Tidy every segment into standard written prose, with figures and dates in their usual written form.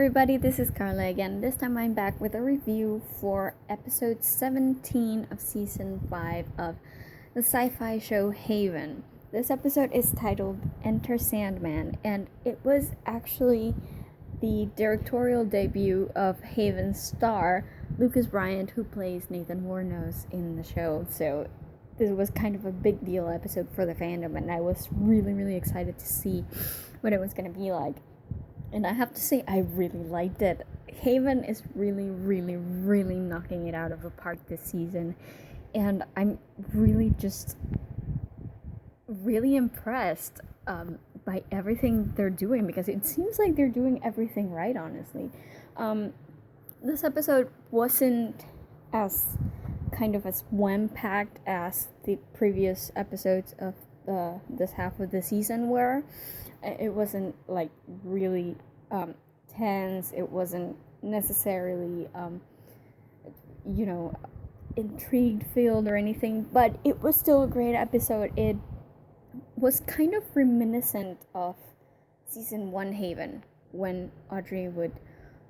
everybody, this is Carla again. This time I'm back with a review for episode 17 of season 5 of the SyFy show Haven. This episode is titled Enter Sandman, and it was actually the directorial debut of Haven's star, Lucas Bryant, who plays Nathan Warnos in the show. So this was kind of a big deal episode for the fandom, and I was really excited to see what it was going to be like. And I have to say, I really liked it. Haven is really knocking it out of the park this season. And I'm really impressed by everything they're doing, because it seems like they're doing everything right, honestly. This episode wasn't as kind of as wham-packed as the previous episodes of this half of the season were. It wasn't like really tense. It wasn't necessarily intrigued filled or anything, but it was still a great episode. It was kind of reminiscent of season 1 Haven, when Audrey would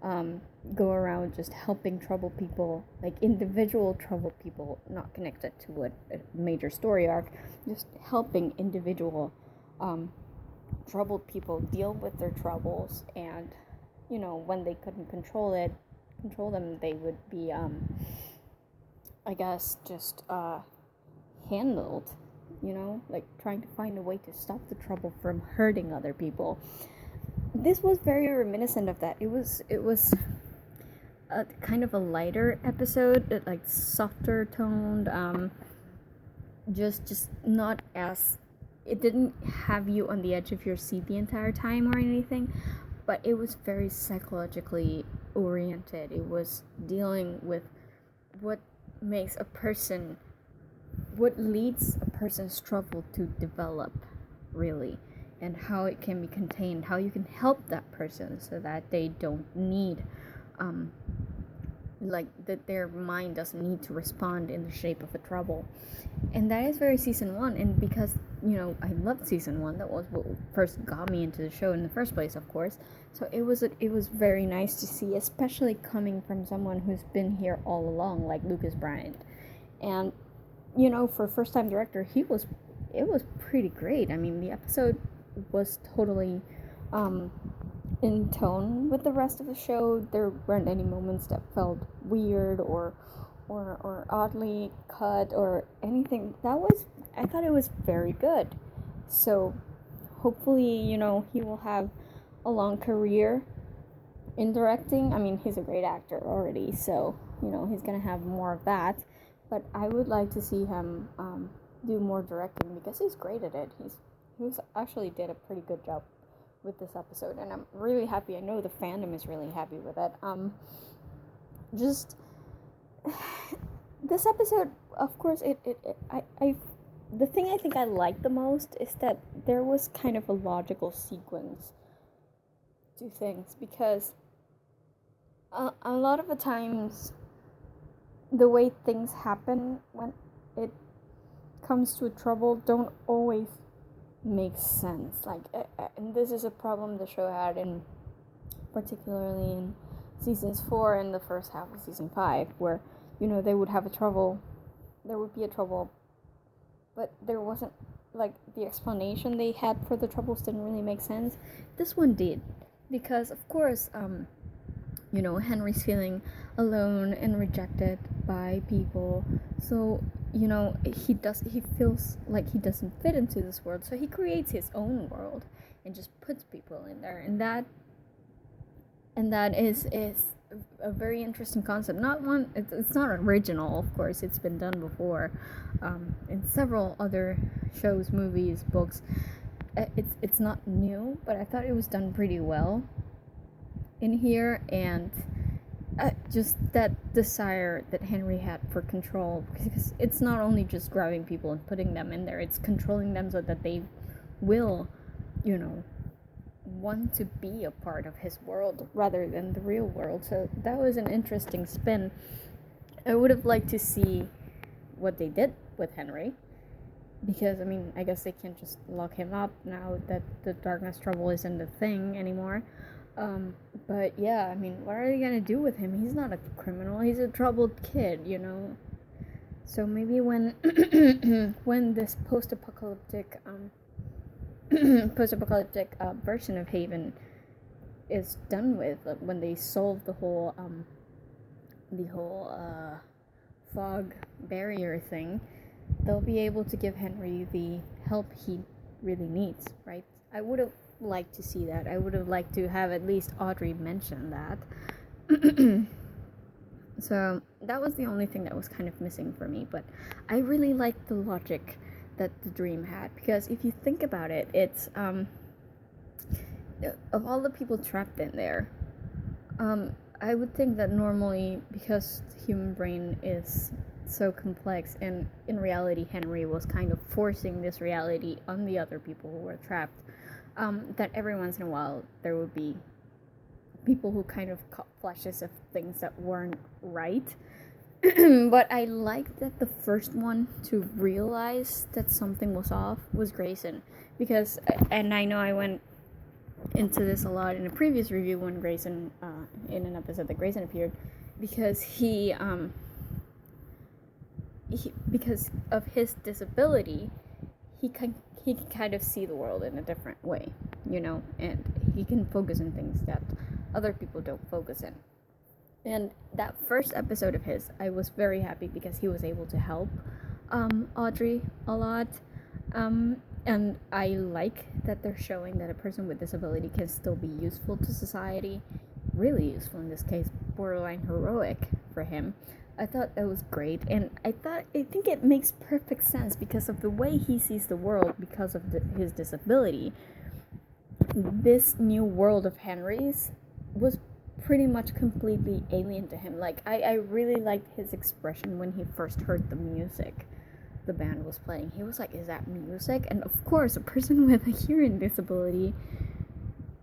go around just helping troubled people, like individual troubled people, not connected to a major story arc, just helping individual troubled people deal with their troubles. And when they couldn't control them, they would be handled, like trying to find a way to stop the trouble from hurting other people. This was very reminiscent of that. It was a kind of a lighter episode, like softer toned, just not as, it didn't have you on the edge of your seat the entire time or anything, but it was very psychologically oriented. It was dealing with what leads a person's trouble to develop, really, and how it can be contained, how you can help that person so that they don't need that their mind doesn't need to respond in the shape of a trouble. And that is very season 1, and because I loved season 1, that was what first got me into the show in the first place, of course. So it was very nice to see, especially coming from someone who's been here all along, like Lucas Bryant. And for first time director, it was pretty great. I mean, the episode was totally in tone with the rest of the show. There weren't any moments that felt weird or oddly cut or anything. I thought it was very good. So hopefully, he will have a long career in directing. I mean, he's a great actor already, so he's gonna have more of that. But I would like to see him do more directing, because he's great at it. He actually did a pretty good job with this episode, and I'm really happy. I know the fandom is really happy with it. This episode, of course, the thing I think I liked the most is that there was kind of a logical sequence to things, because a lot of the times the way things happen when it comes to trouble don't always make sense. And this is a problem the show had, particularly in seasons 4 and the first half of season 5, where they would have there would be a trouble, but there wasn't, the explanation they had for the troubles didn't really make sense. This one did, because of course Henry's feeling alone and rejected by people, so he feels like he doesn't fit into this world, so he creates his own world and just puts people in there, and that is a very interesting concept. It's not original, of course. It's been done before in several other shows, movies, books. It's not new, but I thought it was done pretty well in here. And just that desire that Henry had for control, because it's not only just grabbing people and putting them in there, it's controlling them so that they will want to be a part of his world rather than the real world. So that was an interesting spin. I would have liked to see what they did with Henry, because I guess they can't just lock him up now that the darkness trouble isn't a thing anymore. But yeah, I mean, what are they gonna do with him? He's not a criminal. He's a troubled kid, you know. So maybe when when this post-apocalyptic version of Haven is done with, when they solve the whole fog barrier thing, they'll be able to give Henry the help he really needs, right? I would have liked to see that. I would have liked to have at least Audrey mention that. So that was the only thing that was kind of missing for me, but I really liked the logic that the dream had, because if you think about it, it's of all the people trapped in there, I would think that normally, because the human brain is so complex, and in reality Henry was kind of forcing this reality on the other people who were trapped, that every once in a while there would be people who kind of caught flashes of things that weren't right. But I liked that the first one to realize that something was off was Grayson, because, and I know I went into this a lot in a previous review when Grayson, in an episode that Grayson appeared, because because of his disability, he can kind of see the world in a different way, you know, and he can focus on things that other people don't focus in. And that first episode of his, I was very happy because he was able to help Audrey a lot. And I like that they're showing that a person with disability can still be useful to society. Really useful in this case, borderline heroic for him. I thought that was great, and I think it makes perfect sense because of the way he sees the world because of his disability. This new world of Henry's was pretty much completely alien to him. Like, I really liked his expression when he first heard the music the band was playing. He was like, is that music? And of course, a person with a hearing disability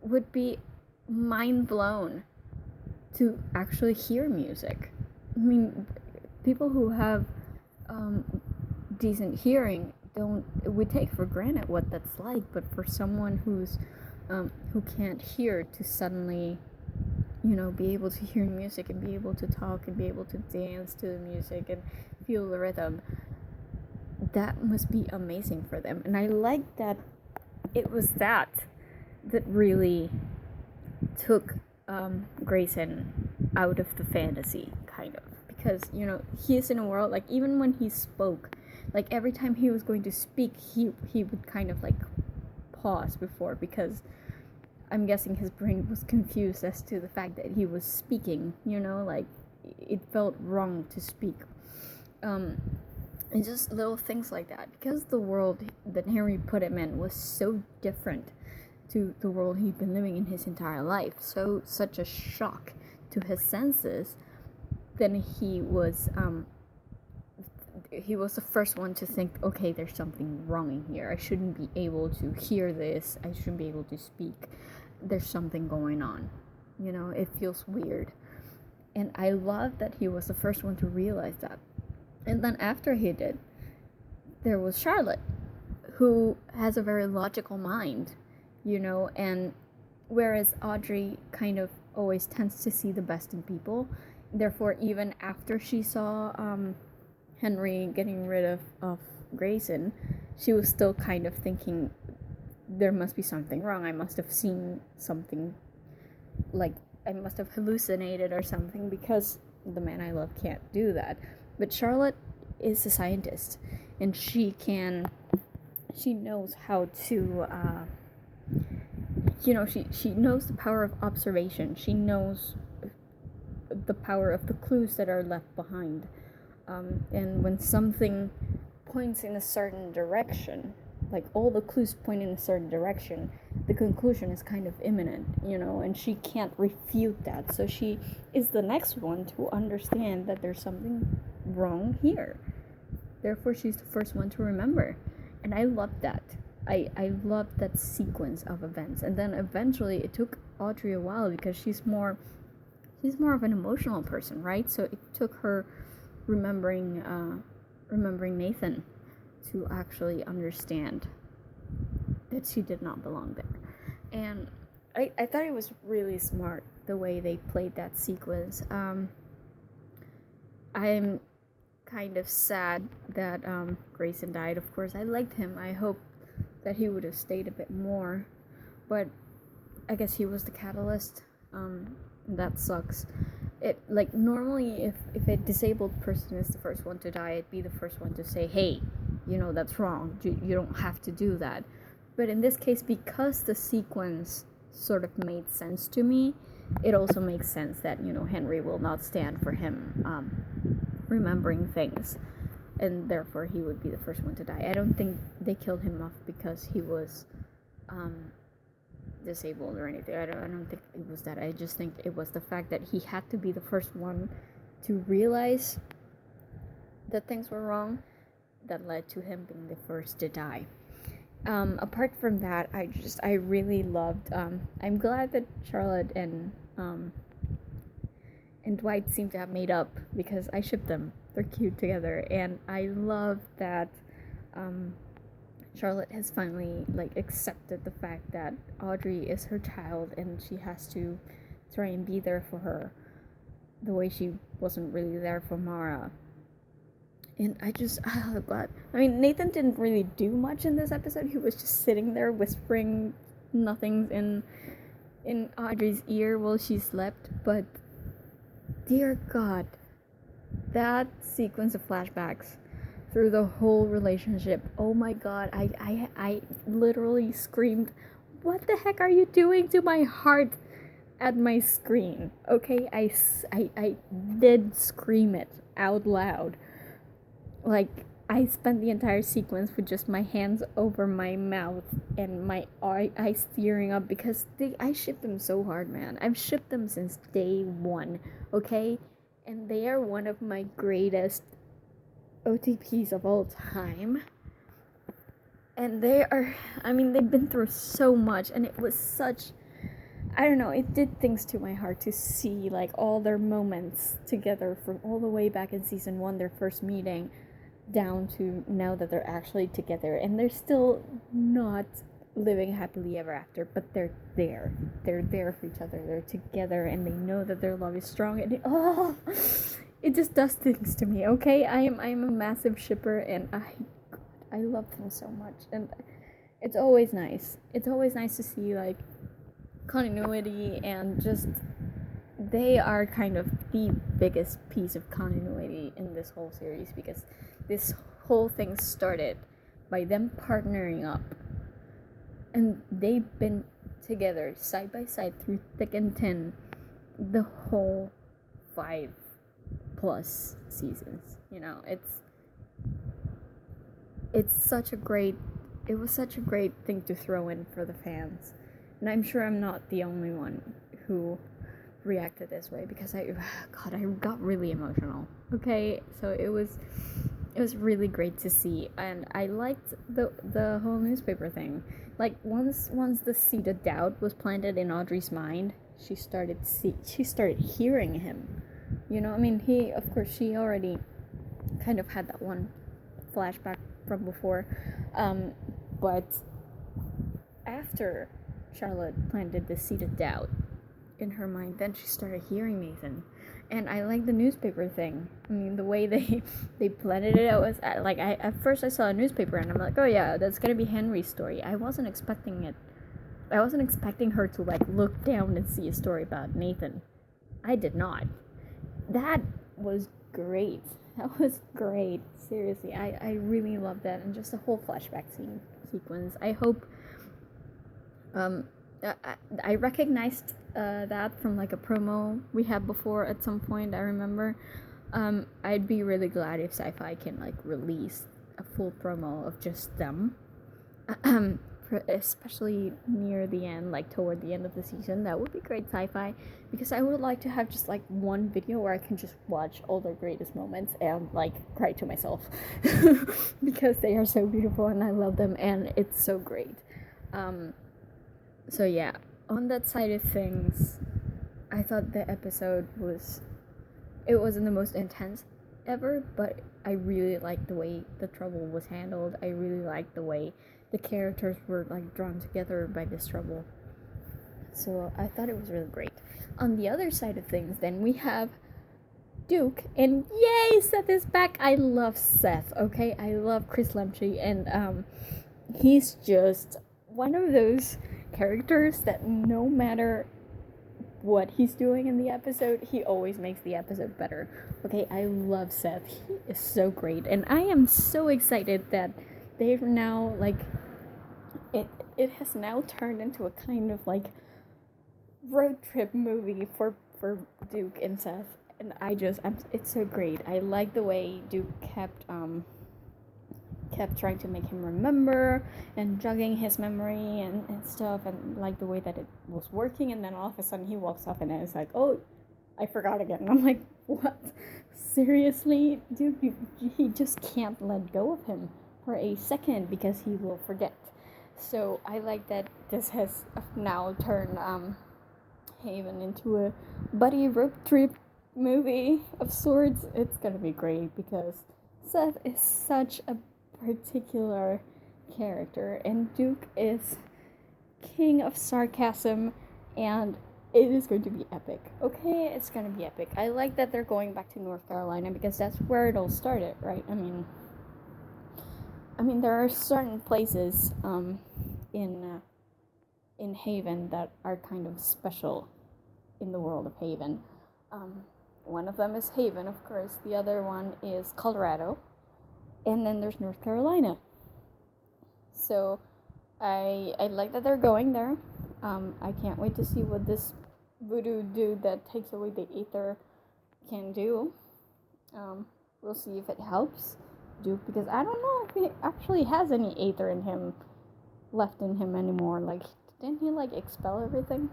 would be mind blown to actually hear music. I mean, people who have decent hearing we take for granted what that's like, but for someone who can't hear to suddenly, you know, be able to hear music and be able to talk and be able to dance to the music and feel the rhythm, that must be amazing for them. And I like that it was that really took Grayson out of the fantasy, kind of, because, you know, he is in a world, like, even when he spoke, like, every time he was going to speak, he would kind of like pause before, because I'm guessing his brain was confused as to the fact that he was speaking, you know, like, it felt wrong to speak. And just little things like that, because the world that Henry put him in was so different to the world he'd been living in his entire life, so such a shock to his senses. Then he was the first one to think, okay, there's something wrong in here. I shouldn't be able to hear this. I shouldn't be able to speak. There's something going on. You know, it feels weird. And I love that he was the first one to realize that. And then after he did, there was Charlotte, who has a very logical mind, you know, and whereas Audrey kind of always tends to see the best in people, therefore even after she saw Henry getting rid of Grayson, she was still kind of thinking, there must be something wrong. I must have seen something, like, I must have hallucinated or something, because the man I love can't do that. But Charlotte is a scientist, and she knows how to, you know, she knows the power of observation. She knows the power of the clues that are left behind. And when something points in a certain direction, like all the clues point in a certain direction, the conclusion is kind of imminent, you know, and she can't refute that. So she is the next one to understand that there's something wrong here. Therefore, she's the first one to remember. And I love that. I love that sequence of events. And then eventually it took Audrey a while, because she's more of an emotional person, right? So it took her remembering Nathan to actually understand that she did not belong there. And I thought it was really smart the way they played that sequence. I'm kind of sad that Grayson died. Of course, I liked him. I hope that he would have stayed a bit more, but I guess he was the catalyst. That sucks. It, like, normally if a disabled person is the first one to die, I'd be the first one to say, hey, that's wrong. You don't have to do that. But in this case, because the sequence sort of made sense to me, it also makes sense that Henry will not stand for him remembering things, and therefore he would be the first one to die. I don't think they killed him off because he was disabled or anything. I don't think it was that. I just think it was the fact that he had to be the first one to realize that things were wrong that led to him being the first to die. Apart from that, I really loved. I'm glad that Charlotte and Dwight seem to have made up, because I ship them. They're cute together, and I love that Charlotte has finally accepted the fact that Audrey is her child, and she has to try and be there for her the way she wasn't really there for Mara. And God. I mean, Nathan didn't really do much in this episode. He was just sitting there whispering nothings in Audrey's ear while she slept. But dear God, that sequence of flashbacks through the whole relationship. Oh my God, I literally screamed, "What the heck are you doing to my heart?" at my screen. Okay, I did scream it out loud. I spent the entire sequence with just my hands over my mouth and my eyes tearing up, because I shipped them so hard, man. I've shipped them since day one, okay? And they are one of my greatest OTPs of all time. And they've been through so much, and it was such, I don't know, it did things to my heart to see, all their moments together from all the way back in season 1, their first meeting, down to now that they're actually together, and they're still not living happily ever after, but they're there for each other, they're together, and they know that their love is strong, and it just does things to me. Okay, I'm a massive shipper, and I love them so much, and it's always nice to see continuity, and just they are kind of the biggest piece of continuity in this whole series, because this whole thing started by them partnering up, and they've been together side by side through thick and thin the whole 5+ seasons. It's such a great thing to throw in for the fans, and I'm sure I'm not the only one who reacted this way, because I got really emotional. Okay, so it was really great to see, and I liked the whole newspaper thing. Once the seed of doubt was planted in Audrey's mind, she started hearing him. She already kind of had that one flashback from before, but after Charlotte planted the seed of doubt in her mind, then she started hearing Nathan. And I like the newspaper thing. The way they planted it, was at first I saw a newspaper and I'm like, oh yeah, that's gonna be Henry's story. I wasn't expecting it. I wasn't expecting her to look down and see a story about Nathan. I did not. That was great. Seriously, I really loved that, and just the whole flashback sequence. I hope I recognized that from a promo we had before at some point, I remember. I'd be really glad if SyFy can release a full promo of just them, especially near the end, toward the end of the season. That would be great, SyFy, because I would like to have just one video where I can just watch all their greatest moments and cry to myself because they are so beautiful and I love them, and it's so great. So yeah, on that side of things, I thought the episode wasn't the most intense ever, but I really liked the way the trouble was handled. I really liked the way the characters were drawn together by this trouble. So I thought it was really great. On the other side of things, then we have Duke, and yay, Seth is back. I love Seth, okay? I love Chris Lemche, and he's just one of those characters that no matter what he's doing in the episode, he always makes the episode better. Okay, I love Seth. He is so great, and I am so excited that they've now, like, it has now turned into a kind of like road trip movie for Duke and Seth, and it's so great. I like the way Duke kept trying to make him remember and jogging his memory and stuff, and like the way that it was working, and then all of a sudden he walks off and it's like, oh, I forgot again. And I'm like, what? Seriously? Dude, he just can't let go of him for a second because he will forget. So I like that this has now turned Haven into a buddy road trip movie of sorts. It's gonna be great because Seth is such a particular character, and Duke is king of sarcasm, and it is going to be epic. Okay, it's going to be epic. I like that they're going back to North Carolina because that's where it all started, right? I mean there are certain places in Haven that are kind of special in the world of Haven. One of them is Haven, of course. The other one is Colorado. And then there's North Carolina. So I like that they're going there. I can't wait to see what this voodoo dude that takes away the ether can do. We'll see if it helps Duke, because I don't know if he actually has any ether left in him anymore. Like, didn't he like expel everything?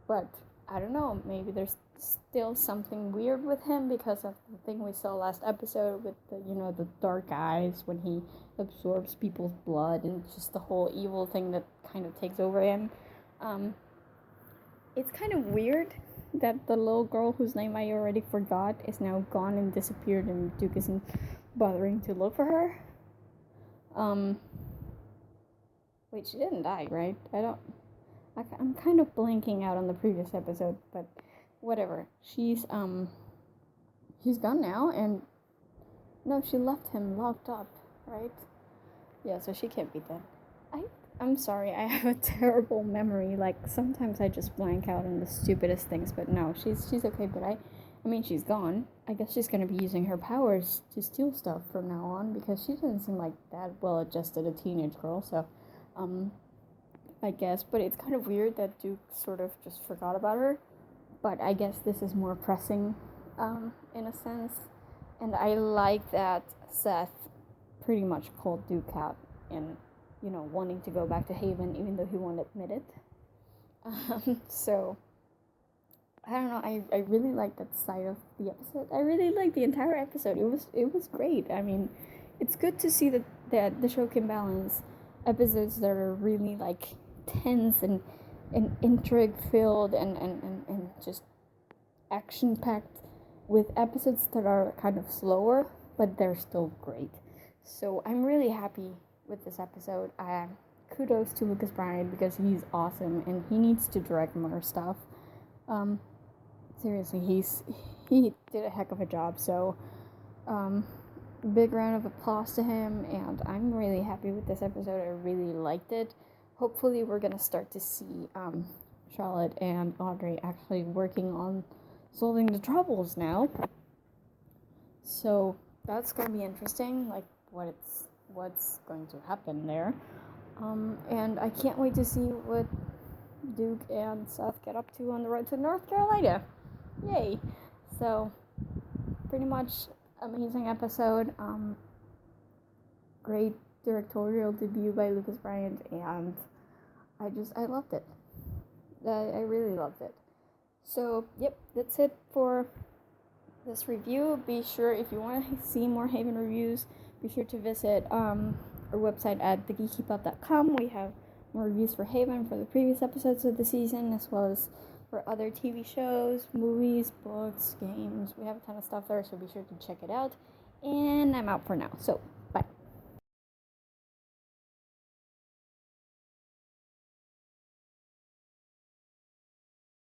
But I don't know, maybe there's still something weird with him because of the thing we saw last episode with the dark eyes when he absorbs people's blood, and just the whole evil thing that kind of takes over him. It's kind of weird that the little girl whose name I already forgot is now gone and disappeared, and Duke isn't bothering to look for her. Wait, she didn't die, right? I'm kind of blanking out on the previous episode, but whatever. She's gone now, and no, she left him locked up, right? Yeah, so she can't be dead. I'm sorry, I have a terrible memory. Like, sometimes I just blank out on the stupidest things, but no, she's okay. But I mean, she's gone. I guess she's gonna be using her powers to steal stuff from now on, because she doesn't seem like that well-adjusted a teenage girl. So, I guess. But it's kind of weird that Duke sort of just forgot about her. But I guess this is more pressing, in a sense. And I like that Seth pretty much called Duke out in, wanting to go back to Haven, even though he won't admit it. So, I don't know, I really like that side of the episode. I really like the entire episode. It was great. I mean, it's good to see that the show can balance episodes that are really, like, tense and intrigue-filled and just action-packed, with episodes that are kind of slower, but they're still great. So I'm really happy with this episode. Kudos to Lucas Bryant, because he's awesome, and he needs to direct more stuff. Seriously, he did a heck of a job, so big round of applause to him, and I'm really happy with this episode. I really liked it. Hopefully we're gonna start to see Charlotte and Audrey actually working on solving the troubles now. So that's gonna be interesting, like what's going to happen there. And I can't wait to see what Duke and Seth get up to on the road to North Carolina. Yay! So, pretty much amazing episode. Great directorial debut by Lucas Bryant, and I loved it. I really loved it. So, yep, that's it for this review. Be sure, if you want to see more Haven reviews, be sure to visit our website at thegeekypub.com. We have more reviews for Haven, for the previous episodes of the season, as well as for other TV shows, movies, books, games. We have a ton of stuff there, so be sure to check it out. And I'm out for now. So,